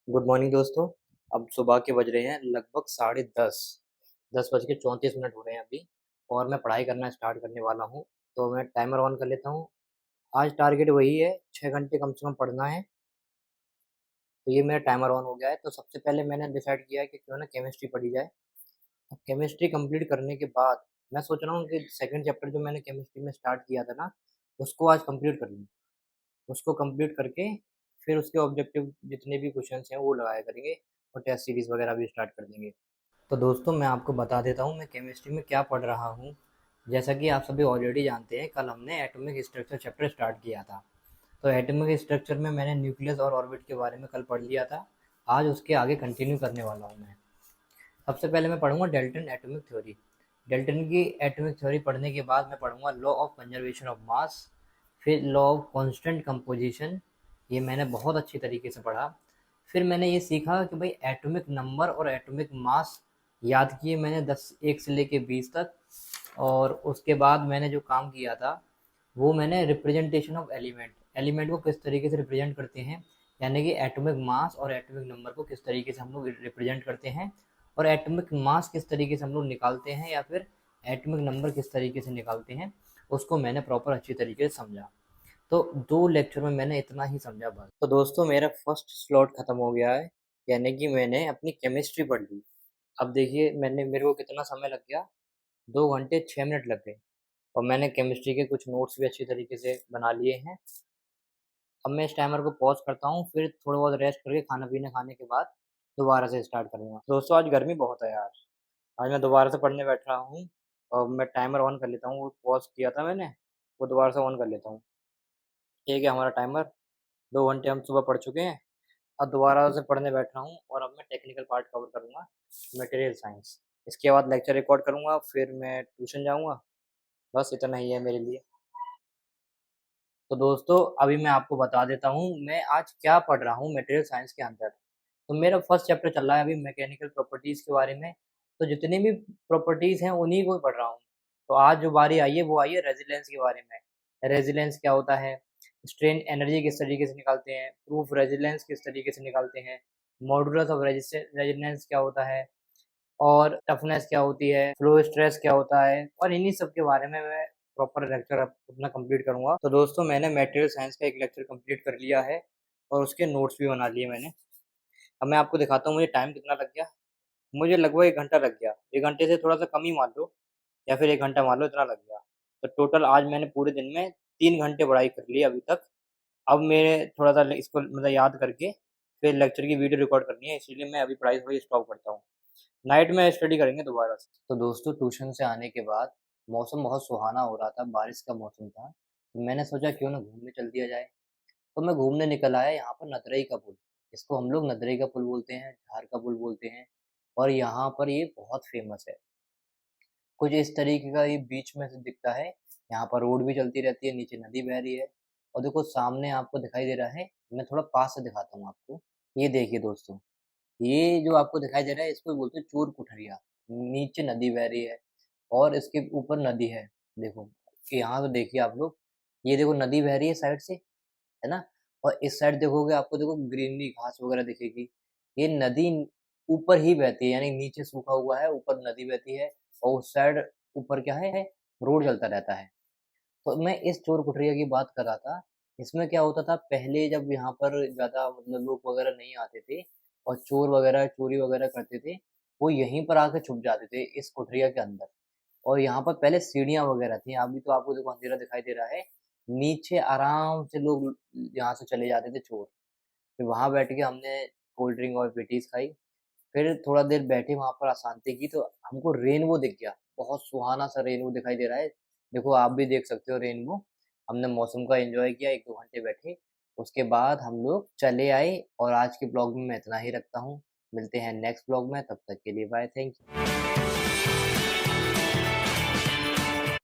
Good morning दोस्तों। अब सुबह के बज रहे हैं लगभग 10:30। 10:34 हो रहे हैं अभी और मैं पढ़ाई करना स्टार्ट करने वाला हूँ। तो मैं टाइमर ऑन कर लेता हूँ। आज टारगेट वही है, 6 घंटे कम से कम पढ़ना है। तो ये मेरा टाइमर ऑन हो गया है। तो सबसे पहले मैंने डिसाइड किया है कि क्यों ना केमिस्ट्री पढ़ी जाए। अब केमिस्ट्री कंप्लीट करने के बाद मैं सोच रहा हूँ कि सेकंड चैप्टर जो मैंने केमिस्ट्री में स्टार्ट किया था ना, उसको आज कंप्लीट कर लूँ। उसको कंप्लीट करके फिर उसके ऑब्जेक्टिव जितने भी क्वेश्चंस हैं वो लगाया करेंगे और टेस्ट सीरीज़ वगैरह भी स्टार्ट कर देंगे। तो दोस्तों मैं आपको बता देता हूँ मैं केमिस्ट्री में क्या पढ़ रहा हूँ। जैसा कि आप सभी ऑलरेडी जानते हैं, कल हमने एटॉमिक स्ट्रक्चर चैप्टर स्टार्ट किया था। तो एटॉमिक स्ट्रक्चर में मैंने न्यूक्लियस और ऑर्बिट के बारे में कल पढ़ लिया था। आज उसके आगे कंटिन्यू करने वाला हूँ मैं। सबसे पहले मैं पढ़ूंगा डेल्टन एटॉमिक थ्योरी। डेल्टन की एटॉमिक थ्योरी पढ़ने के बाद मैं पढ़ूंगा law of conservation of mass, फिर लॉ ऑफ कांस्टेंट कंपोजिशन। ये मैंने बहुत अच्छी तरीके से पढ़ा। फिर मैंने ये सीखा कि भाई एटॉमिक नंबर और एटॉमिक मास याद किए मैंने 10 1 से लेके 20 तक। और उसके बाद मैंने जो काम किया था वो मैंने रिप्रेजेंटेशन ऑफ एलिमेंट एलिमेंट को किस तरीके से रिप्रेजेंट करते हैं, यानी कि एटॉमिक मास और एटॉमिक नंबर को किस तरीके से हम लोग रिप्रेजेंट करते हैं, और एटॉमिक मास किस तरीके से हम लोग निकालते हैं या फिर एटॉमिक नंबर किस तरीके से निकालते हैं, उसको मैंने प्रॉपर अच्छी तरीके से समझा। तो 2 लेक्चर में मैंने इतना ही समझा बस। तो दोस्तों मेरा फर्स्ट स्लॉट खत्म हो गया है, यानी कि मैंने अपनी केमिस्ट्री पढ़ ली। अब देखिए मेरे को कितना समय लग गया, 2 घंटे 6 मिनट लग गए और मैंने केमिस्ट्री के कुछ नोट्स भी अच्छी तरीके से बना लिए हैं। अब मैं इस टाइमर को पॉज़ करता हूँ, फिर थोड़ा बहुत रेस्ट करके खाना-पीना खाने के बाद दोबारा से स्टार्ट करूँगा। दोस्तों आज गर्मी बहुत है यार। आज मैं दोबारा से पढ़ने बैठ रहा हूँ और मैं टाइमर ऑन कर लेता हूँ, वो पॉज़ किया था मैंने, वो दोबारा से ऑन कर लेता हूँ। ठीक है हमारा टाइमर, 2 घंटे हम सुबह पढ़ चुके हैं। अब दोबारा से पढ़ने बैठ रहा हूँ और अब मैं टेक्निकल पार्ट कवर करूँगा, मटेरियल साइंस। इसके बाद लेक्चर रिकॉर्ड करूँगा, फिर मैं ट्यूशन जाऊँगा। बस इतना ही है मेरे लिए। तो दोस्तों अभी मैं आपको बता देता हूँ मैं आज क्या पढ़ रहा हूँ मटेरियल साइंस के अंदर। तो मेरा फर्स्ट चैप्टर चल रहा है अभी मैकेनिकल प्रॉपर्टीज के बारे में। तो जितनी भी प्रॉपर्टीज हैं उन्हीं को पढ़ रहा हूँ। तो आज जो बारी आई है वो आई है रेजिलेंस के बारे में। रेजिलेंस क्या होता है, स्ट्रेन एनर्जी किस तरीके से निकालते हैं, प्रूफ रेजिलेंस किस तरीके से निकालते हैं, मॉडुलस ऑफ रेजिलेंस क्या होता है, और टफनेस क्या होती है, फ्लो स्ट्रेस क्या होता है, और इन्हीं सब के बारे में मैं प्रॉपर लेक्चर अपना कंप्लीट करूँगा। तो दोस्तों मैंने मटेरियल साइंस का एक लेक्चर कंप्लीट कर लिया है और उसके नोट्स भी बना लिए मैंने। अब मैं आपको दिखाता हूँ मुझे टाइम कितना लग गया। मुझे लगभग 1 घंटा लग गया। 1 घंटे से थोड़ा-सा कम ही मान लो या फिर 1 घंटा मान लो, इतना लग गया। तो टोटल आज मैंने पूरे दिन में 3 घंटे पढ़ाई कर ली अभी तक। अब मैं थोड़ा-सा इसको मतलब याद करके फिर लेक्चर की वीडियो रिकॉर्ड करनी है, इसीलिए मैं अभी पढ़ाई थोड़ी स्टॉप करता हूँ। नाइट में स्टडी करेंगे दोबारा से। तो दोस्तों ट्यूशन से आने के बाद मौसम बहुत सुहाना हो रहा था, बारिश का मौसम था। तो मैंने सोचा क्यों ना घूमने चल दिया जाए। तो मैं घूमने निकल आया यहाँ पर नदरई का पुल। इसको हम लोग नदरई का पुल बोलते हैं, झार का पुल बोलते हैं, और यहाँ पर ये बहुत फेमस है। कुछ इस तरीके का ये बीच में से दिखता है। यहाँ पर रोड भी चलती रहती है, नीचे नदी बह रही है। और देखो सामने आपको दिखाई दे रहा है, मैं थोड़ा पास से दिखाता हूँ आपको। ये देखिए दोस्तों, ये जो आपको दिखाई दे रहा है इसको बोलते हैं चोर कुठरिया। नीचे नदी बह रही है और इसके ऊपर नदी है। देखो कि यहाँ तो देखिए आप लोग, ये देखो नदी बह रही है साइड से, है ना? और इस साइड देखोगे आपको देखो ग्रीनरी घास वगैरह दिखेगी। ये नदी ऊपर ही बहती है, यानी नीचे सूखा हुआ है, ऊपर नदी बहती है, और उस साइड ऊपर क्या है, रोड चलता रहता है। तो मैं इस चोर कुठरिया की बात कर रहा था। इसमें क्या होता था पहले, जब यहाँ पर ज़्यादा मतलब लोग वगैरह नहीं आते थे और चोर वगैरह चोरी वगैरह करते थे, वो यहीं पर आके छुप जाते थे इस कुठरिया के अंदर। और यहाँ पर पहले सीढ़ियाँ वगैरह थी, अभी तो आपको देखो अंधेरा दिखाई दे रहा है। नीचे आराम से लोग यहाँ से चले जाते थे चोर। फिर वहाँ बैठ के हमने कोल्ड ड्रिंक और पेटीज़ खाई। फिर थोड़ा देर बैठे वहाँ पर अशांति की, तो हमको रेनबो दिख गया। बहुत सुहाना सा रेनबो दिखाई दे रहा है। देखो आप भी देख सकते हो रेनबो। हमने मौसम का एन्जॉय किया, 1-2 घंटे बैठे। उसके बाद हम लोग चले आए और आज के ब्लॉग में मैं इतना ही रखता हूँ। मिलते हैं नेक्स्ट ब्लॉग में, तब तक के लिए बाय, थैंक यू।